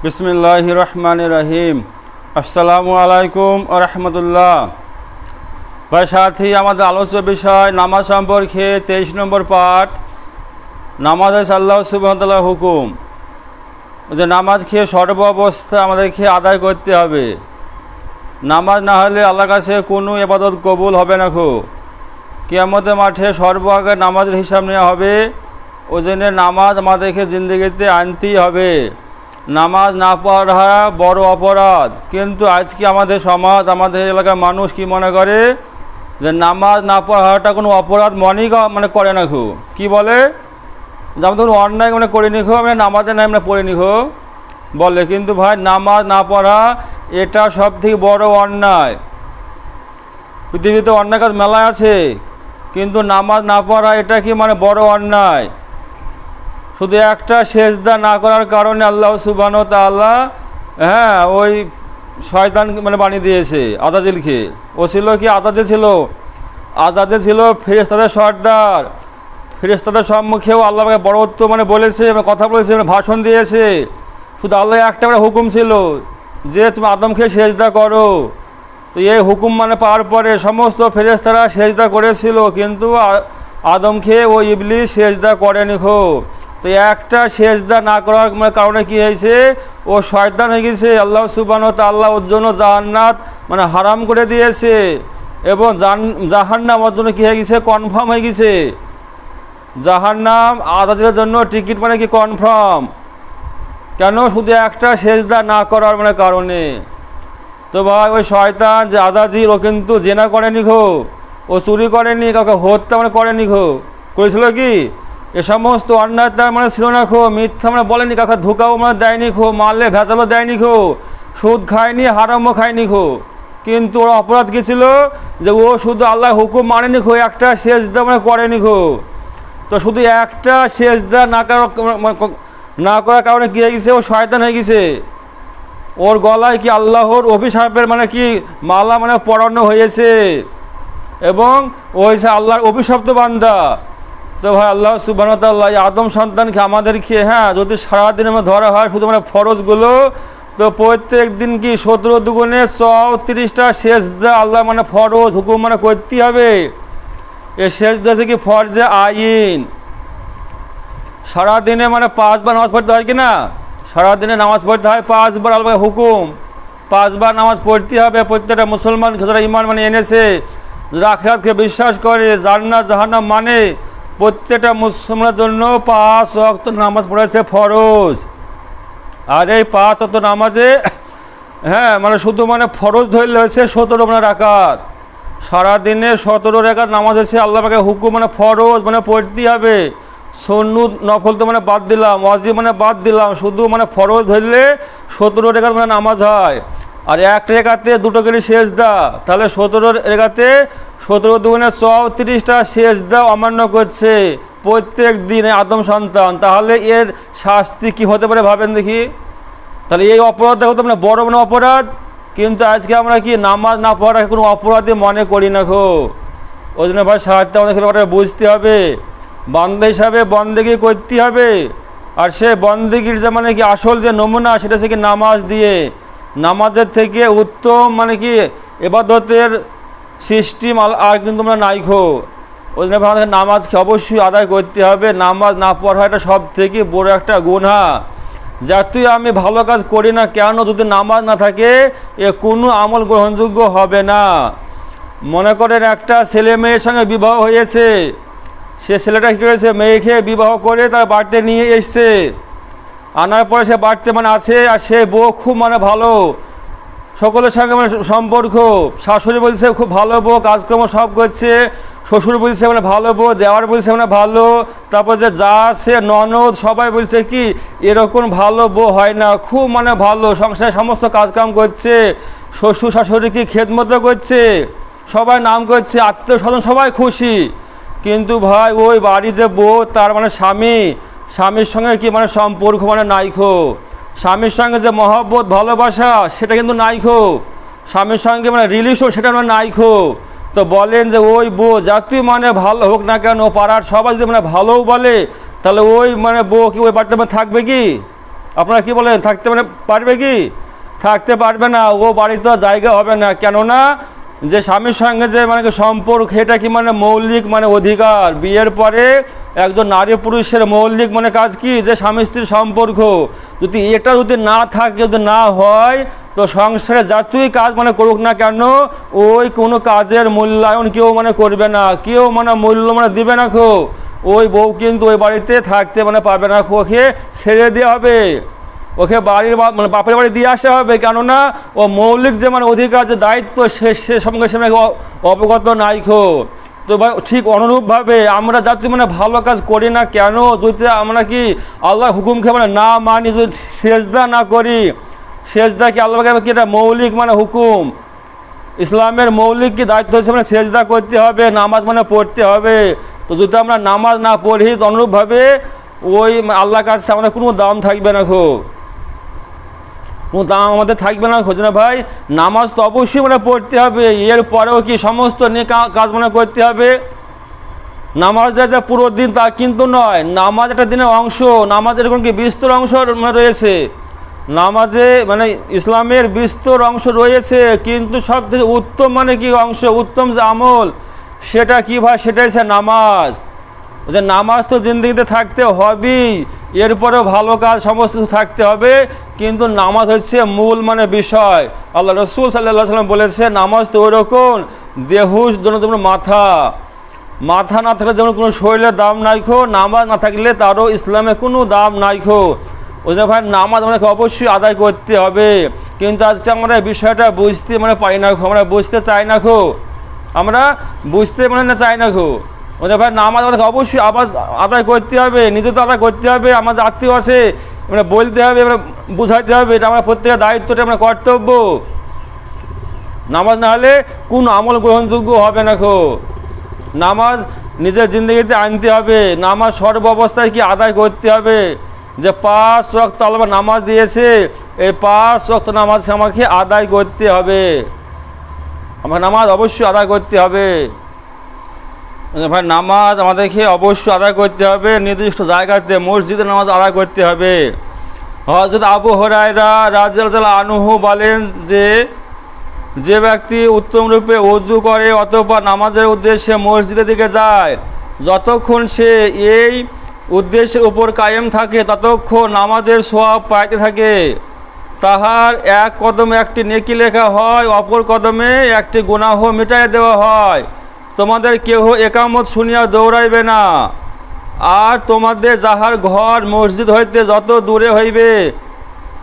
बिस्मिल्लाहिर रहमानिर रहीम। अस्सलामु आलैकुम व रहमतुल्लाह। भाई साथी आमाদের আলোচ্য বিষয় নামাজ সম্পর্কে 23 নম্বর পাঠ। নামাজ হচ্ছে আল্লাহ সুবহানাহু ওয়া তাআলার হুকুম, যে নামাজকে সর্ব অবস্থায় আমাদেরকে আদায় করতে হবে। নামাজ না হলে আল্লাহর কাছে কোনো ইবাদত কবুল হবে না। কিয়ামতের মাঠে সর্ব আগে নামাজের হিসাব নেওয়া হবে। ওই জন্য নামাজ আমাদেরকে জিন্দেগিতে আনতেই হবে। নামাজ না পড়া বড় অপরাধ, কিন্তু আজকে আমাদের সমাজ, আমাদের এলাকার মানুষ কি মনে করে যে নামাজ না পড়াটা কোনো অপরাধ মনেই করে না। কি বলে যেমন ধরুন অন্যায় করে নিখো, আমি নামাজের নাই আমরা পড়ে নিখো বলে, কিন্তু ভাই নামাজ না পড়া এটা সব থেকে বড় অন্যায়। পৃথিবীতে অন্যায় কাজ মেলায় আছে, কিন্তু নামাজ না পড়া এটা কি বড় অন্যায়। শুধু একটা সেজদা না করার কারণে আল্লাহ সুবহানাহু ওয়া তাআলা ওই শয়তান বানিয়ে দিয়েছে আজাজিলকে। ও ছিল কি আজাজিল ছিল ফেরেশতাদের সর্দার। ফেরেশতাদের সম্মুখেও আল্লাহকে বড়ত্ব বলেছে, কথা বলেছে, ভাষণ দিয়েছে। শুধু আল্লাহ একটা হুকুম ছিল যে তুমি আদমকে সেজদা করো। তো এই হুকুম পাওয়ার পরে সমস্ত ফেরেশতারা সেজদা করেছিল, কিন্তু আদমকে ও ইবলিস সেজদা করেনি। তো একটা সেজদা না করার কারণে কি হয়েছে, ও শয়তান হয়ে গেছে। আল্লাহ সুবহানাহু ওয়া তাআলা ওর জন্য জান্নাত হারাম করে দিয়েছে, এবং জাহান্নাম ওর জন্য কি হয়ে গেছে, কনফার্ম হয়ে গেছে। জাহান্নাম আজাদের জন্য টিকিট কি কনফার্ম। কেন? শুধু একটা সেজদা না করার কারণে। তো ভাই ওই শয়তান যে আজাজিল, ও কিন্তু জেনা করেনি, ও চুরি করেনি, কাউকে হত্যা করেনি। করেছিল কি এ সমস্ত অন্যায় তার ছিল না। মিথ্যা বলেনি, কাউকে ধোকাও দেয়নি, মারলে ভেজালও দেয়নি, সুদ খায়নি, হারামও খায়নি। কিন্তু ওর অপরাধ কী ছিল, যে ও শুধু আল্লাহর হুকুম মানেনি, একটা সেজদা করেনি। তো শুধু একটা সেজদা না করার কারণে কী হয়ে গেছে, ও শয়তান হয়ে গেছে। ওর গলায় কি আল্লাহর অভিশাপের কি মালা পরানো হয়েছে, এবং ও হয়েছে আল্লাহর অভিশপ্ত বান্দা। তো ভাই আল্লাহ সুবহানাহু ওয়া তাআলা আদম সন্তানকে আমাদেরকে যদি সারাদিন ধরা হয় শুধু ফরজগুলো, তো প্রত্যেক দিন কি 17 দুগুণে 34টা সেজদা আল্লাহ ফরজ হুকুম করতে হবে। এই সেজদা আছে কি ফরজে আইন। সারাদিনে 5 বার নামাজ পড়তে হয় কি না? সারাদিনে নামাজ পড়তে হয় 5 বার, আল্লাহ হুকুম 5 বার নামাজ পড়তে হবে। প্রত্যেকটা মুসলমান যারা ইমান এনেছে, যারা আখিরাতকে বিশ্বাস করে, জান্নাত জাহান্নাম প্রত্যেকটা মুসলমানের জন্য 5 ওয়াক্ত নামাজ পড়েছে ফরজ। আর এই 5 ওয়াক্ত নামাজে শুধু ফরজ ধরলে হয়েছে 17 রাকাত। সারাদিনে 17 রাকাত নামাজ হয়েছে আল্লাহ পাকের হুকুম, ফরজ পড়তে হবে। সুন্নত নফল তো বাদ দিলাম, ওয়াজিব বাদ দিলাম, শুধু ফরজ ধরলে 17 রাকাত নামাজ হয়। আর এক রেখাতে 2টো করে সেজদা, তাহলে 17 রেখাতে 17 দুগুণে 34টা সেজদা অমান্য করছে প্রত্যেক দিনে আদম সন্তান। তাহলে এর শাস্তি কি হতে পারে ভাবেন দেখি। তাহলে এই অপরাধ দেখো তো বড় অপরাধ, কিন্তু আজকে আমরা কি নামাজ না পড়াকে কোনো অপরাধী মনে করি না। ওই জন্য ভাই সাহায্য আমাদের বুঝতে হবে, বান্দা হিসাবে বন্দেগি করতে হবে। আর সে বন্দেগির যে কি আসল যে নমুনা, সেটা হচ্ছে কি নামাজ দিয়ে। নামাজের থেকে উত্তম কি ইবাদতের সিস্টেম আর কিন্তু নাই। ওই জন্য আমাদের নামাজকে অবশ্যই আদায় করতে হবে। নামাজ না পড়া এটা সব থেকে বড় একটা গুনাহ। যতই আমি ভালো কাজ করি না কেন, যদি নামাজ না থাকে এ কোনো আমল গ্রহণযোগ্য হবে না। মনে করেন একটা ছেলে মেয়ের সঙ্গে বিবাহ হয়েছে, সে ছেলেটা কী করেছে, মেয়েকে বিবাহ করে তার বাড়িতে নিয়ে এসছে। আনার পরে সে বাড়িতে আছে, আর সে বউ খুব ভালো, সকলের সঙ্গে সম্পর্ক। শাশুড়ি বলছে খুব ভালো বউ, কাজকর্ম সব করছে। শ্বশুর বলছে ভালো বউ, দেওয়ার বলছে ভালো, তারপর যে যা আছে ননদ সবাই বলছে কি এরকম ভালো বউ হয় না, খুব ভালো, সংসারে সমস্ত কাজকাম করছে, শ্বশুর শাশুড়ি কি খেদমতো করছে, সবাই নাম করছে, আত্মীয় স্বজন সবাই খুশি। কিন্তু ভাই ওই বাড়ি যে বউ, তার স্বামীর সঙ্গে কি সম্পর্ক নাই। স্বামীর সঙ্গে যে মহব্বত ভালোবাসা সেটা কিন্তু নাই। স্বামীর সঙ্গে রিলেশন সেটা নাই। তো বলেন যে ওই বউ যতই ভালো হোক না কেন, পাড়ার সবাই যদি ভালোও বলে, তাহলে ওই বউ কি ওই বাড়িতে থাকবে কি? আপনারা কি বলেন, থাকতে মানে পারবে কি? থাকতে পারবে না, ও বাড়িতে জায়গা হবে না। কেননা যে স্বামীর সঙ্গে যে মানে সম্পর্ক, এটা কি মানে মৌলিক মানে অধিকার। বিয়ের পরে একজন নারী পুরুষের মৌলিক মানে কাজ কি, যে স্বামী স্ত্রীর সম্পর্ক। যদি এটা যদি না থাকে, যদি না হয়, তো সংসারে যতই কাজ মানে করুক না কেন, ওই কোনো কাজের মূল্যায়ন কেউ মানে করবে না, কেউ মানে মূল্য মানে দিবে না। ওই বউ কিন্তু ওই বাড়িতে থাকতে মানে পারবে না, ওকে ছেড়ে দেওয়া হবে, ওকে বাড়ির মানে বাপের বাড়ি দিয়ে আসা হবে। কেননা ও মৌলিক যে মানে অধিকার, যে দায়িত্ব, সে সঙ্গে সে অবগত নাই। তো ঠিক অনুরূপভাবে আমরা যাতে মানে ভালো কাজ করি না কেন, যদি আমরা কি আল্লাহর হুকুমকে মানে না মানি, যদি সেজদা না করি, সেজদা কি আল্লাহকে কি এটা মৌলিক মানে হুকুম, ইসলামের মৌলিক কি দায়িত্ব হচ্ছে মানে সেজদা করতে হবে, নামাজ মানে পড়তে হবে। তো যদি আমরা নামাজ না পড়ি, তো অনুরূপভাবে ওই আল্লাহর কাছে আমাদের কোনো দাম থাকবে না, কোনো দাম আমাদের থাকবে না। খোঁজ না ভাই, নামাজ তো অবশ্যই মানে পড়তে হবে, এরপরেও কি সমস্ত নিয়ে কাজ মানে করতে হবে। নামাজ যা পুরো দিন তা কিন্তু নয়, নামাজ একটা দিনের অংশ, নামাজের এরকম কি বিস্তর অংশ রয়েছে, নামাজে মানে ইসলামের বিস্তর অংশ রয়েছে। কিন্তু সব থেকে উত্তম মানে কি অংশ, উত্তম যে আমল, সেটা কী ভাই, সেটাই সে নামাজ। যে নামাজ তো জিন্দগিতে থাকতে হবেই, এরপরেও ভালো কাজ সমস্ত কিছু থাকতে হবে, কিন্তু নামাজ হচ্ছে মূল মানে বিষয়। আল্লাহ রসুল সাল্লাল্লাহু আলাইহি ওয়াসাল্লাম বলেছে, নামাজ তো ওইরকম দেহুর জন্য যেমন মাথা না থাকলে যেমন কোনো শরীরের দাম নাই, নামাজ না থাকলে তারও ইসলামে কোনো দাম নাই। ওই যে ভাই, নামাজ আমাদেরকে অবশ্যই আদায় করতে হবে। কিন্তু আজকে আমরা বিষয়টা বুঝতে মানে পারি না, আমরা বুঝতে চাই না, আমরা বুঝতে মানে না চাই না। ওদের ভাই, নামাজ আমাদেরকে অবশ্যই আদায় করতে হবে, নিজে তো আদায় করতে হবে, আমাদের আত্মীয় আছে মানে বলতে হবে, মানে বুঝাইতে হবে, এটা আমরা প্রত্যেকের দায়িত্বটা আমরা কর্তব্য। নামাজ না হলে কোন আমল গ্রহণযোগ্য হবে না। নামাজ নিজের জিন্দগিতে আনতে হবে, নামাজ সর্ব অবস্থায় কি আদায় করতে হবে। যে 5 ওয়াক্ত আল্লাহ নামাজ দিয়েছে, এই 5 ওয়াক্ত নামাজ আমাকে আদায় করতে হবে, আমার নামাজ অবশ্যই আদায় করতে হবে। ভাই, নামাজ আমাদেরকে অবশ্যই আদায় করতে হবে, নির্দিষ্ট জায়গাতে মসজিদে নামাজ আদায় করতে হবে। হযরত আবু হুরায়রা রাদিয়াল্লাহু আনহু বলেন যে ব্যক্তি উত্তম রূপে ওযু করে অথবা নামাজের উদ্দেশ্যে মসজিদের দিকে যায়, যতক্ষণ সে এই উদ্দেশ্যের উপর কায়েম থাকে, ততক্ষণ নামাজের সওয়াব পাইতে থাকে। তাহার এক কদমে একটি নেকি লেখা হয়, অপর কদমে একটি গুনাহ মিটাইয়া দেওয়া হয়। তোমাদের কেহ একামত শুনিয়া দৌড়াইবে না, আর তোমাদের যাহার ঘর মসজিদ হইতে যত দূরে হইবে,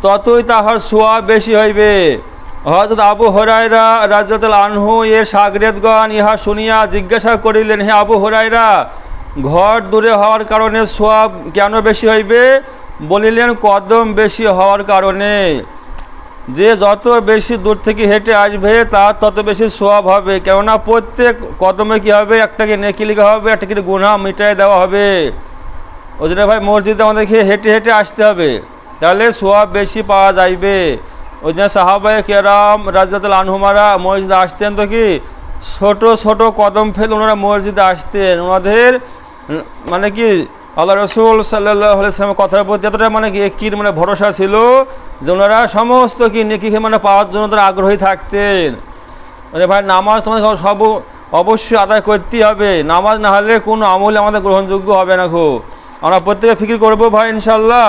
ততই তাহার সওয়াব বেশি হইবে। হযরত আবু হুরায়রা রাদিয়াল্লাহু আনহু এর শাগরেদগণ ইহা শুনিয়া জিজ্ঞাসা করিলেন, হে আবু হুরায়রা, ঘর দূরে হওয়ার কারণে সওয়াব কেন বেশি হইবে? বলিলেন, কদম বেশি হওয়ার কারণে। যে যত বেশি দূর থেকে হেঁটে আসবে তার তত বেশি সওয়াব হবে, কেননা প্রত্যেক কদমে কী হবে, একটাকে নেকি লেখা হবে, একটাকে গুনাহ মিটাই দেওয়া হবে। ওই জন্য ভাই, মসজিদে আমাদেরকে হেঁটে হেঁটে আসতে হবে, তাহলে সওয়াব বেশি পাওয়া যাইবে। ওই জন্য সাহাবায়ে কেরাম রাদিয়াল্লাহু আনহুমারা মসজিদে আসতেন তো কি ছোট ছোট কদম ফেলে ওনারা মসজিদে আসতেন। ওনাদের মানে কি আল্লাহ রসুল সাল্লাল্লাহু আলাইহি ওয়াসাল্লামের কথার প্রতি এতটা মানে কি একির মানে ভরসা ছিল যে ওনারা সমস্ত কি নেকিকে মানে পাওয়ার জন্য তারা আগ্রহী থাকতেন। মানে ভাই, নামাজ তোমাদের সব অবশ্যই আদায় করতেই হবে, নামাজ না হলে কোনো আমলে আমাদের গ্রহণযোগ্য হবে না। আমরা প্রত্যেকে ফিকির করবো ভাই, ইনশাল্লাহ।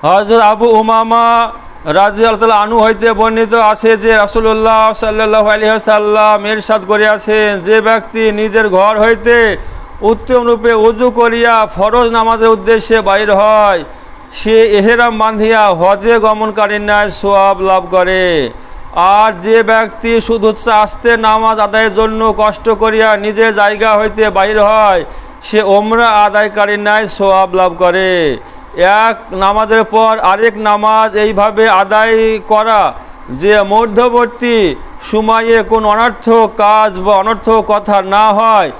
হযরত আবু উমামা রাদিয়াল্লাহু আনহু হইতে বর্ণিত আছে যে রাসূলুল্লাহ সাল্লাল্লাহু আলাইহি ওয়াসাল্লাম ইরশাদ করিয়াছেন, যে ব্যক্তি নিজের ঘর হইতে উত্তম রূপে ওযু করিয়া ফরজ নামাজের উদ্দেশ্যে বাইর হয়, সে ইহরাম বাঁধিয়া হজে গমনকারীর ন্যায় সওয়াব লাভ করে। আর যে ব্যক্তি শুধু আস্তে নামাজ আদায়ের জন্য কষ্ট করিয়া নিজের জায়গা হইতে বাইর হয়, সে ওমরা আদায়কারীর ন্যায় সওয়াব লাভ করে। এক নামাজের পর আরেক নামাজ এইভাবে আদায় করা যে মধ্যবর্তী সময়ে কোন অনর্থক কাজ বা অনর্থক কথা না হয়,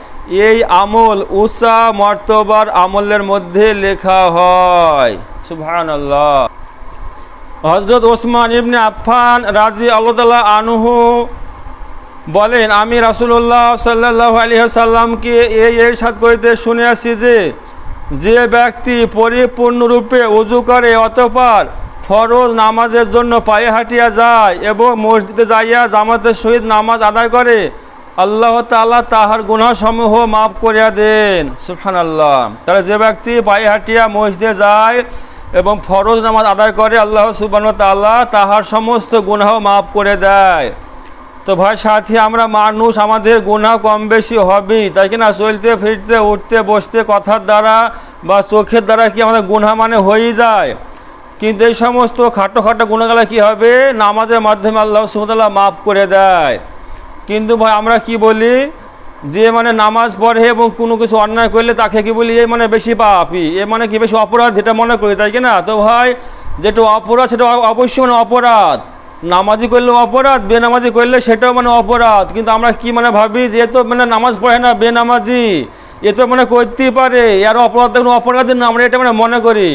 এই আমল উঁচা মর্তবার আমলের মধ্যে লেখা হয়। সুবহানাল্লাহ। হযরত ওসমান ইবনে আফফান রাদিয়াল্লাহু আনহু বলেন, আমি রাসূলুল্লাহ সাল্লাল্লাহু আলাইহি ওয়াসাল্লামকে এই ইরশাদ করিতে শুনিয়াছি যে যে ব্যক্তি পরিপূর্ণরূপে ওযু করে অতঃপর ফরজ নামাজের জন্য পায়ে হাঁটিয়া যায় এবং মসজিদে যাইয়া জামাতের সহিত নামাজ আদায় করে, আল্লাহ তাআলা তাহার গুনাহসমূহ মাফ করিয়া দেন। সুবহানাল্লাহ। তাহলে যে ব্যক্তি পায়ে হাঁটিয়া মসজিদে যায় এবং ফরজ নামাজ আদায় করে, আল্লাহ সুবহানাহু ওয়া তাআলা তাহার সমস্ত গুনাহ মাফ করে দেয়। তো ভাই সাথী, আমরা মানুষ, আমাদের গুনাহ কম বেশি হবেই, তাই কি না? চলতে ফিরতে উঠতে বসতে কথার দ্বারা বা চোখের দ্বারা কি আমাদের গুনাহ মানে হয়েই যায়। কিন্তু এই সমস্ত খাটো খাটো গুনাহগুলো কী হবে? নামাজের মাধ্যমে আল্লাহ সুবহানাহু ওয়া তাআলা মাফ করে দেয়। কিন্তু ভাই আমরা কি বলি, যে মানে নামাজ পড়ে এবং কোনো কিছু অন্যায় করলে তাকে কি বলি, এ মানে বেশি পাপী, এ মানে কি বেশি অপরাধ, এটা মনে করি, তাই কি না? তো ভাই যেটা অপরাধ সেটা অবশ্যই মানে অপরাধ। নামাজি করলেও অপরাধ, বেনামাজি করলে সেটাও মানে অপরাধ। কিন্তু আমরা কি মানে ভাবি যে এ তো মানে নামাজ পড়ে না, বেনামাজি, এ তো মানে করতেই পারে, এর অপরাধ কোনো অপরাধী না, আমরা এটা মানে মনে করি।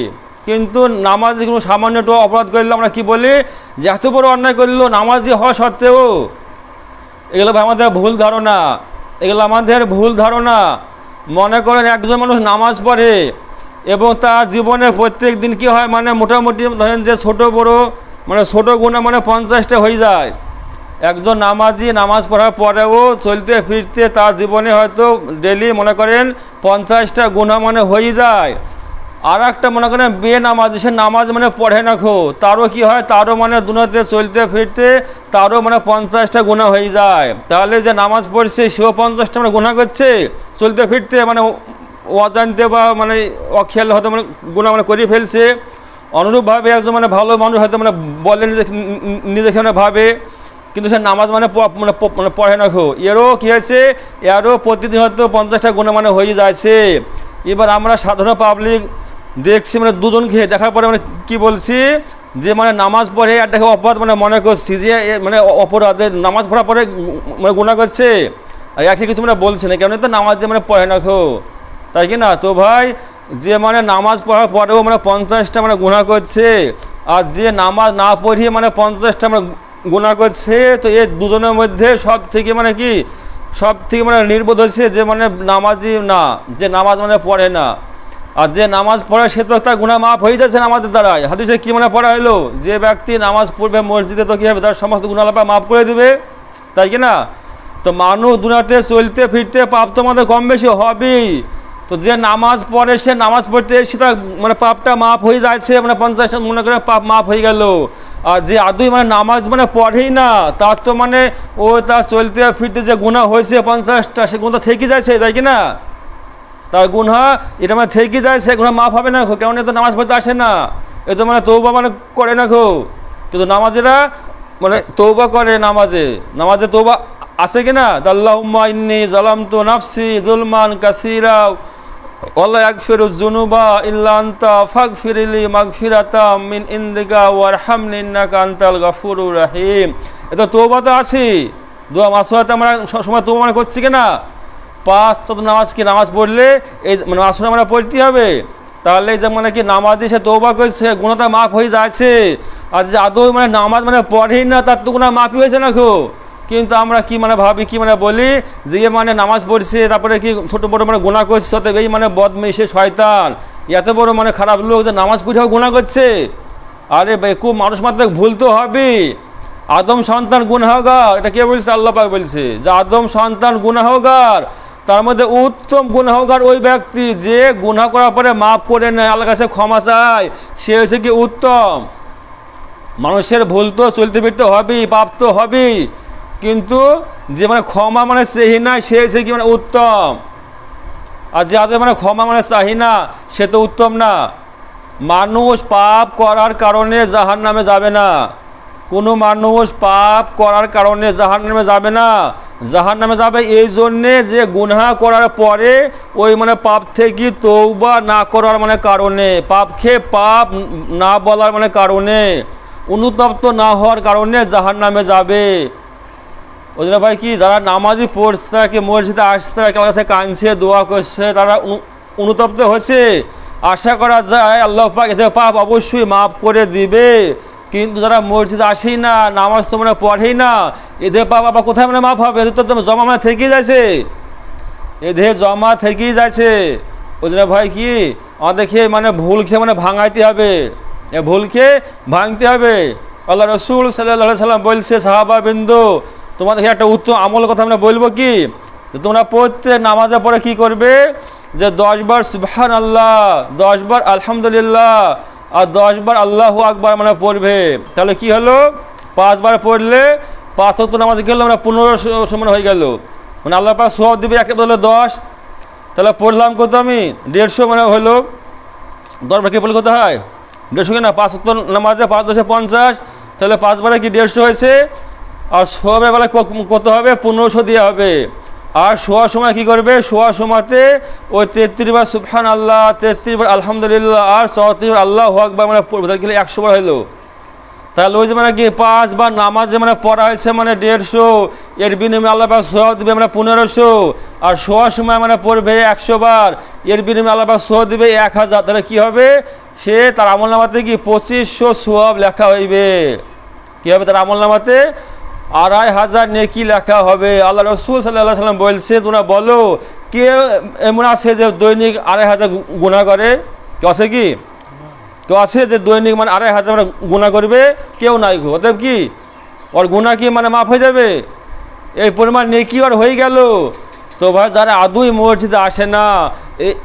কিন্তু নামাজি কোনো সামান্য একটু অপরাধ করলে আমরা কি বলি, যে এত বড় অন্যায় করলো নামাজি হওয়া সত্ত্বেও। এগুলো আমাদের ভুল ধারণা, এগুলো আমাদের ভুল ধারণা। মনে করেন একজন মানুষ নামাজ পড়ে এবং তার জীবনে প্রত্যেক দিন কী হয়, মানে মোটামুটি ধরেন যে ছোটো বড় মানে ছোটো গুনাহ মানে 50টা হয়ে যায়। একজন নামাজি নামাজ পড়ার পরেও চলতে ফিরতে তার জীবনে হয়তো ডেলি মনে করেন 50টা গুনাহ মানে হয়ে যায়। আর একটা মনে করেন বেনামাজি, সে নামাজ মানে পড়ে না খো, তারও কি হয়, তারও মানে দুনিয়াতে চলতে ফিরতে তারও মানে 50টা গুনাহ হয়ে যায়। তাহলে যে নামাজ পড়ছে সেও 50টা মানে গুনাহ করছে চলতে ফিরতে, মানে অজান্তে বা মানে অখেয়াল হয়তো মানে গুনাহ মানে করে ফেলছে। অনুরূপভাবে একজন মানে ভালো মানুষ হয়তো মানে বলে নিজেকে মানে ভাবে, কিন্তু সে নামাজ মানে মানে পড়ে না খো, এরও কী হয়েছে, এরও প্রতিদিন হয়তো 50টা গুনাহ মানে হয়ে যাচ্ছে। এবার আমরা সাধারণ পাবলিক দেখছি মানে দুজনকে দেখার পরে মানে কি বলছি, যে মানে নামাজ পড়ে একটাকে অপরাধ মানে মনে করছি, যে মানে অপরাধের নামাজ পড়ার পরে মানে গুনাহ করছে, আর একই কিছু মানে বলছে না, কেন তো নামাজ যে মানে পড়ে না খো, তাই কি না? তো ভাই যে মানে নামাজ পড়ার পরেও মানে 50টা মানে গুনাহ করছে, আর যে নামাজ না পড়িয়ে মানে 50টা মানে গুনাহ করছে, তো এই দুজনের মধ্যে সব থেকে মানে কি, সব থেকে মানে নির্বোধ হচ্ছে যে মানে নামাজি না, যে নামাজ মানে পড়ে না। আর যে নামাজ পড়ে সে তো তার গুনাহ মাফ হয়ে যাচ্ছে নামাজের দ্বারাই। হাদিসে কি মানে পড়া হলো, যে ব্যক্তি নামাজ পড়বে মসজিদে তো কী হবে, তার সমস্ত গুনাহ আল্লাহ মাফ করে দেবে, তাই কি না? তো মানুষ দুনিয়াতে চলতে ফিরতে পাপ তো আমাদের কম বেশি হবেই। তো যে নামাজ পড়ে সে নামাজ পড়তে সেটা মানে পাপটা মাফ হয়ে যাচ্ছে, মানে 50টা মনে করে পাপ মাফ হয়ে গেল। আর যে আদৌ মানে নামাজ মানে পড়েই না, তার তো মানে ও তার চলতে ফিরতে যে গুনাহ হয়েছে 50টা, সে গুনাহ থেকে যাচ্ছে, তাই কি না? তার গুনাহ এটা মানে থেকে যায়, সে গুনাহ মাফ হবে না, কেমন এ তো নামাজ পড়তে আসে না, এ তো মানে তওবা মানে করে না খো। কিন্তু নামাজেরা মানে তওবা করে, নামাজে তওবা আছে কি না? আল্লাহুম্মা ইন্নী যালামতু নাফসি যুলমান কাসীরা ওয়ালা ইয়াগফিরুয যুনুবা ইল্লা আনতা ফাগফিরলি মাগফিরাতাম মিন ইনদিকা ওয়ারহামনি ইন্নাকা আনতাল গাফুরুর রহিম। এটা তওবা তো আছে, দোয়া মাসওয়াতে আমরা সবসময় তওবা মানে করছি কি না? 5 তো নামাজ কি নামাজ পড়লে এই মানে মাসওয়াতে আমরা পড়তে হবে, তাহলে যে মানে কি নামাজ সে তওবা করছে, গুনাহটা মাফ হয়ে যাচ্ছে। আর যে আদৌ মানে নামাজ মানে পড়েই না, তার তো গুনাহ মাফই হয়েছে না খো। কিন্তু আমরা কি মানে ভাবি, কি মানে বলি, যে মানে নামাজ পড়ছে তারপরে কি ছোটো বড়ো মানে গুনাহ করছে, অতএব এই মানে বদমেশে শয়তান, এত বড় মানে খারাপ লোক যে নামাজ পড়েও গুনাহ করছে। আরে ভাই খুব মানুষ মাত্র ভুল তো হবে। আদম সন্তান গুনাহগার, এটা কে বলছে? আল্লাহ পাক বলছে যে আদম সন্তান গুনাহগার। তার মধ্যে উত্তম গুনাহগার ওই ব্যক্তি যে গুনাহ করার পরে মাফ করে নেয়, আল্লাহর কাছে ক্ষমা চায়, সে হয়েছে কি উত্তম। মানুষের ভুল তো চলতে ফিরতে হবেই, পাপ তো হবেই, কিন্তু যে মানে ক্ষমা মানে চাহি না, সে হয়েছে কি মানে উত্তম। আর যে আদৌ মানে ক্ষমা মানে চাহি না, সে তো উত্তম না। মানুষ পাপ করার কারণে জাহান্নামে যাবে না, কোনো মানুষ পাপ করার কারণে জাহান্নামে যাবে না। জাহান্নামে যাবে এই জন্যে যে গুনাহ করার পরে ওই মানে পাপ থেকে তওবা না করার মানে কারণে, পাপকে পাপ না বলার মানে কারণে, অনুতপ্ত না হওয়ার কারণে জাহান্নামে যাবে। ওই জন্য ভাই কি, যারা নামাজি পড়ছে, তারা কি মসজিদে আসছে, তারা কাছে কাঁদছে, দোয়া করছে, তারা অনুতপ্ত হচ্ছে, আশা করা যায় আল্লাহ পাক এদের পাপ অবশ্যই মাফ করে দিবে। কিন্তু যারা মসজিদে আসেই না, নামাজ তো মানে পড়েই না, এদের পাপ আবার কোথায় মানে মাফ হবে? এদের তো জমা মানে থেকেই যাচ্ছে, এদের জমা থেকেই যাচ্ছে। ওই জন্য ভাই কি আমাদেরকে মানে ভুল খেয়ে মানে ভাঙাইতে হবে, ভুল খেয়ে ভাঙতে হবে। আল্লাহ রসুল সাল্লাল্লাহু সাল্লাম বলছে, সাহাবাবৃন্দ তোমাদেরকে একটা উত্তম আমল কথা আমরা বলবো কি, যে তোমরা প্রত্যেক নামাজের পরে কি করবে, যে 10 বার সুবহানাল্লাহ, 10 বার আলহামদুলিল্লাহ আর 10 বার আল্লাহু আকবার মানে পড়বে। তাহলে কি হলো, 5 বার পড়লে 5 ওয়াক্ত নামাজ গেল আমরা 15 সমান হয়ে গেল, মানে আল্লাহ পাক সওয়াব দিবে। একে বললো 10, তাহলে পড়লাম কত আমি 150 মানে হলো। 10 বার কি পড়লে কত হয় 150 কি না, 5 ওয়াক্ত নামাজে 5 10 50, তাহলে 5 বারে কি 150 হয়েছে। আর সবের বেলা কত হবে 1500 দেওয়া হবে। আর শোয়ার সময় কি করবে, শোয়ার সময়তে ওই 33 বার সুবহানাল্লাহ, 33 বার আলহামদুলিল্লাহ আর 34 বার আল্লাহু আকবার মানে পড়বে, তাহলে 100 বার হলো। তাহলে ওই যে মানে কি 5 বার নামাজ যে মানে পড়া হয়েছে মানে 150, এর বিনিময়ে আল্লাহ পাক সওয়াব দিবে মানে 1500। আর শোয়ার সময় মানে পড়বে 100 বার, এর বিনিময়ে আল্লাহ পাক সওয়াব দিবে 1000। তাহলে কি হবে, সে তার আমলনামাতে কি 2500 সওয়াব লেখা হইবে। কি হবে তার আমলনামাতে 2500 নেকি লেখা হবে। আল্লাহ রসুল সাল্লাল্লাহু সাল্লাম বলছে, তোমরা বলো কে এমন আছে যে দৈনিক 2500 গুনাহ করে, কেউ আছে কি, কেউ আছে যে দৈনিক মানে 2500 মানে গুনাহ করবে, কেউ নাই। অতএব কি ওর গুনাহ কি মানে মাফ হয়ে যাবে, এই পরিমাণ নেকি আর হয়ে গেল। তো ভাই যারা আদৌই মসজিদে আসে না,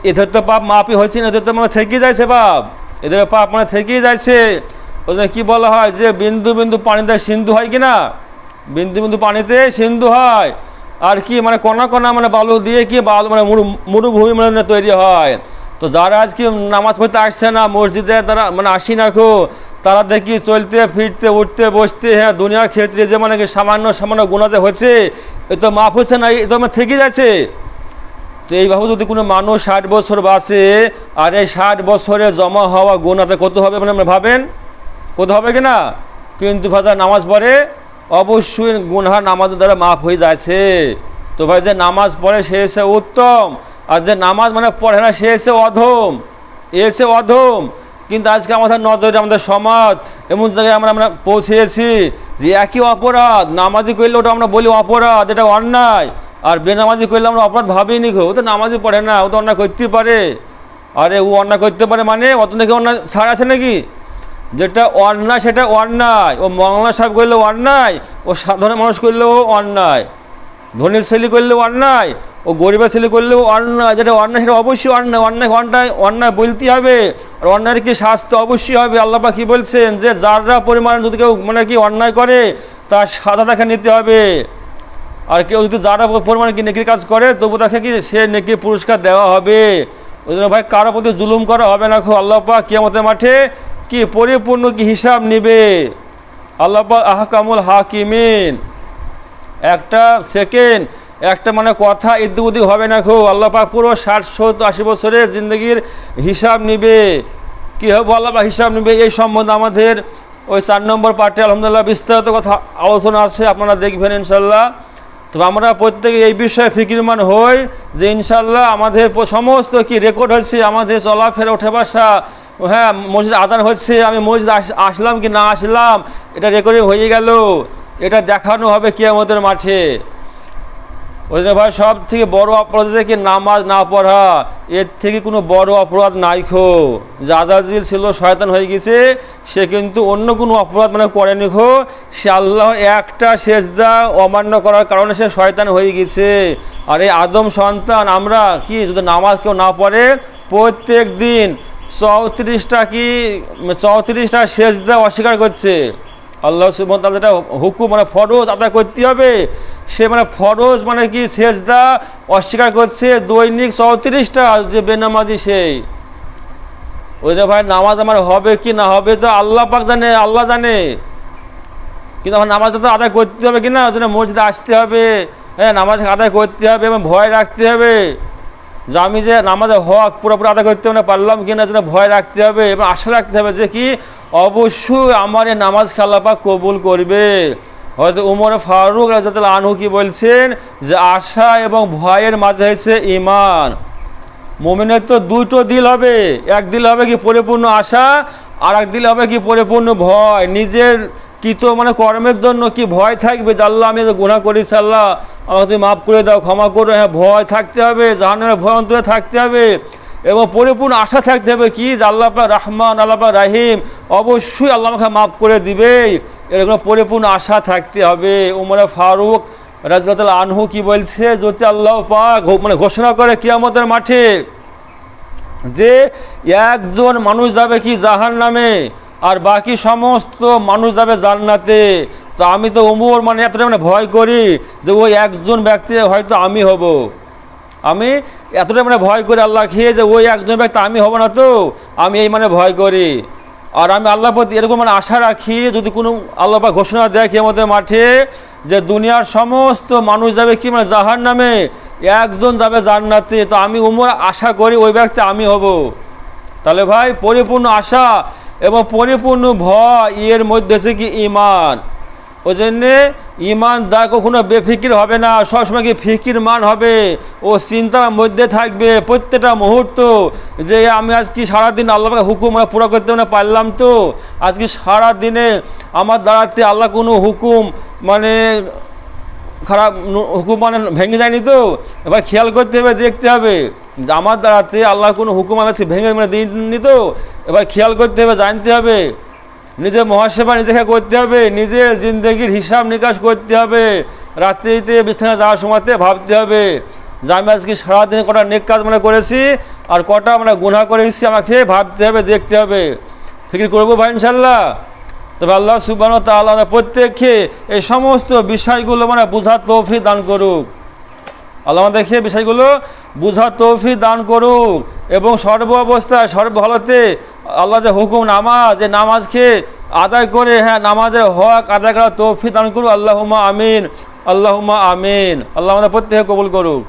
এদের তো পাপ মাফই হয়েছে না, এদের তো মানে থেকেই যাচ্ছে পাপ, এদের পাপ মানে থেকেই যাচ্ছে। ওই জন্য কী বলা হয় যে বিন্দু বিন্দু পানিতে সিন্ধু হয় কি না, বিন্দু বিন্দু পানিতে সিন্ধু হয়। আর কি মানে কণা কণা মানে বালু দিয়ে কি বালু মানে মরুভূমি মানে তৈরি হয়। তো যারা আজকে নামাজ পড়তে আসছে না মসজিদে, তারা মানে আসি না খো, তারা দেখি চলতে ফিরতে উঠতে বসতে, হ্যাঁ দুনিয়ার ক্ষেত্রে যে মানে সামান্য সামান্য গুনাহ যে হচ্ছে, এ তো মাফ হচ্ছে না, এ তো আমার থেকে যাচ্ছে। তো এইভাবে যদি কোনো মানুষ 60 বছর বাঁচে, আর এই 60 বছরে জমা হওয়া গুনাহটা কত হবে মানে আমরা ভাবেন, কত হবে কি না। কিন্তু ভাজা নামাজ পড়ে অবশ্যই গুনাহ নামাজের দ্বারা মাফ হয়ে যাচ্ছে। তো ভাই যে নামাজ পড়ে সে এসে উত্তম, আর যে নামাজ মানে পড়ে না সে এসে অধম, এসে অধম। কিন্তু আজকে আমাদের নজরে আমাদের সমাজ এমন জায়গায় আমরা পৌঁছেছি যে একই অপরাধ, নামাজি করলে ওটা আমরা বলি অপরাধ, এটা অন্যায়। আর বেনামাজি করলে আমরা অপরাধ ভাবিই নি, ও তো নামাজি পড়ে না, ও তো অন্যায় করতে পারে। আরে ও অন্যায় করতে পারে মানে অত নাকি অন্যায় ছাড় আছে নাকি, যেটা অন্যায় সেটা অন্যায়। ও মৌলানা সাহেব করলেও অন্যায়, ও সাধারণ মানুষ করলেও অন্যায়, ধনী ছেলে করলেও অন্যায়, ও গরিবের ছেলে করলেও অন্যায়। যেটা অন্যায় সেটা অবশ্যই অন্যায়, অন্যায় অন্যায় অন্যায় বলতে হবে। আর অন্যায়ের কি শাস্তি অবশ্যই হবে। আল্লাহ পাক কি বলছেন, যে যারা পরিমাণ যদি কেউ মানে কি অন্যায় করে তার সাজা তাকে নিতে হবে। আর কেউ যদি যারা পরিমাণে কি নেকির কাজ করে তবু তাকে কি সে নেকির পুরস্কার দেওয়া হবে। ওই জন্য ভাই কারো প্রতি জুলুম করা হবে না। আল্লাহ পাক কিয়ামতের মাঠে কি পরিপূর্ণ কি হিসাব নেবে। আল্লাহ পাক আহকামুল হাকিমিন, একটা সেকেন্ড একটা মানে কথা এদিক ওদিক হবে না। আল্লাহ পাক পুরো 60 70 80 বছরের জিন্দগির হিসাব নিবে। কী হবে আল্লাহ পাক হিসাব নিবে, এই সম্বন্ধে আমাদের ওই 4 নম্বর পার্টে আলহামদুলিল্লাহ বিস্তারিত কথা আলোচনা আছে, আপনারা দেখবেন ইনশাল্লাহ। তো আমরা প্রত্যেকে এই বিষয়ে ফিকিরমান হই যে ইনশাল্লাহ আমাদের সমস্ত কি রেকর্ড হচ্ছে, আমাদের চলাফেরা ওঠে বসা, হ্যাঁ মসজিদ আজান হচ্ছে, আমি মসজিদ আসলাম কি না আসলাম এটা রেকর্ডিং হয়ে গেল, এটা দেখানো হবে কিয়ামতের মাঠে। ওই জন্য ভাই সব থেকে বড় অপরাধ কি নামাজ না পড়া, এর থেকে কোনো বড় অপরাধ নাই। যে আজাজিল ছিল শয়তান হয়ে গেছে, সে কিন্তু অন্য কোনো অপরাধ মানে করেনি। সে আল্লাহর একটা সেজদা অমান্য করার কারণে সে শয়তান হয়ে গেছে। আর এই আদম সন্তান আমরা কি যদি নামাজ কেউ না পড়ে প্রত্যেক দিন 34টা সেজদা অস্বীকার করছে। আল্লাহ সুবহানাহু ওয়া তাআলা যেটা হুকুম মানে ফরজ আদায় করতে হবে, সে মানে ফরজ মানে কি সেজদা অস্বীকার করছে দৈনিক 34টা, যে বেনামাজি সেই। ওই যে ভাই নামাজ আমার হবে কি না হবে তো আল্লাহ পাক জানে, আল্লাহ জানে। কিন্তু আমার নামাজটা তো আদায় করতে হবে কিনা, ওই জন্য মসজিদে আসতে হবে, হ্যাঁ নামাজ আদায় করতে হবে এবং ভয় রাখতে হবে যে আমি যে নামাজের হক পুরোপুরি আদায় করতে মানে পারলাম কিনা, যেন ভয় রাখতে হবে এবং আশা রাখতে হবে যে কি অবশ্যই আমার এই নামাজ আল্লাহ পাক কবুল করবে। হয়তো উমর ফারুক রাদিয়াল্লাহু আনহু কি বলছেন যে আশা এবং ভয়ের মাঝে হচ্ছে ঈমান। মুমিনের তো দুটো দিল হবে, এক দিল হবে কি পরিপূর্ণ আশা, আর এক দিল হবে কি পরিপূর্ণ ভয়। নিজের কৃত মানে কর্মের জন্য কি ভয় থাকবে যে আল্লাহ আমি গুনাহ করেছি, আল্লাহ আমাকে তুমি মাফ করে দাও, ক্ষমা করো, হ্যাঁ ভয় থাকতে হবে, জাহান্নামের ভয় অন্তরে থাকতে হবে। এবং পরিপূর্ণ আশা থাকতে হবে কি যে আল্লাহ পাক রহমান, আল্লাহ পাক রাহিম, অবশ্যই আল্লাহ আমাকে মাফ করে দিবে, এরকম পরিপূর্ণ আশা থাকতে হবে। উমরে ফারুক রাদিয়াল্লাহু আনহু কি বলছে, যদি আল্লাহ পাক মানে ঘোষণা করে কিয়ামতের মাঠে যে একজন মানুষ যাবে কি জাহান্নামে আর বাকি সমস্ত মানুষ যাবে জান্নাতে, তো আমি তো উমর মানে এতটা মানে ভয় করি যে ওই একজন ব্যক্তি হয়তো আমি হব। আমি এতটা মানে ভয় করি আল্লাহ খেয়ে যে ওই একজন ব্যক্তি আমি হব না, তো আমি এই মানে ভয় করি। আর আমি আল্লাহর প্রতি এরকম মানে আশা রাখি, যদি কোনো আল্লাহ পাক ঘোষণা দেয় কিয়ামতের মাঠে যে দুনিয়ার সমস্ত মানুষ যাবে কি মানে জাহান্নামে, একজন যাবে জান্নাতে, তো আমি উমর আশা করি ওই ব্যক্তি আমি হব। তাহলে ভাই পরিপূর্ণ আশা এবং পরিপূর্ণ ভয় এর মধ্যে আছে কি ঈমান। ওই জন্যে ঈমানদার কখনো বেফিকির হবে না, সবসময় কি ফিকির মান হবে, ও চিন্তার মধ্যে থাকবে প্রত্যেকটা মুহূর্ত যে আমি আজকে সারাদিন আল্লাহকে হুকুম পুরো করতে মানে পারলাম, তো আজকে সারাদিনে আমার দ্বারাতে আল্লাহ কোনো হুকুম মানে খারাপ হুকুম মানে ভেঙে যায়নি, তো এবার খেয়াল করতে হবে, দেখতে হবে যে আমার দ্বারাতে আল্লাহ কোনো হুকুম আছে ভেঙে মানে দিইনি, তো এবার খেয়াল করতে হবে, জানতে হবে, নিজের মহাসেবা নিজেকে করতে হবে, নিজের জিন্দগির হিসাব নিকাশ করতে হবে, রাত্রিতে বিছানা যাওয়ার সময়তে ভাবতে হবে যে আমি আজকে সারাদিনে কটা নেক কাজ মানে করেছি আর কটা মানে গুনাহ করেছি, আমাকে ভাবতে হবে, দেখতে হবে। ফিকির করবো ভাই ইনশাল্লাহ। তবে আল্লাহ সুবহানাহু ওয়া তাআলা প্রত্যেককে এই সমস্ত বিষয়গুলো মানে বুঝার তৌফিক দান করুক। আল্লাহ আমাদেরকে বিষয়গুলো বুঝার তৌফিক দান করুক এবং সর্ব অবস্থায় সর্বহালতে আল্লাহ যে হুকুম নামাজ, যে নামাজকে আদায় করে নামাজের হক আদায় করার তৌফিক দান করুক। আল্লাহুম্মা আমিন, আল্লাহুম্মা আমিন। আল্লাহ আমাদের প্রত্যেকে কবুল করুক।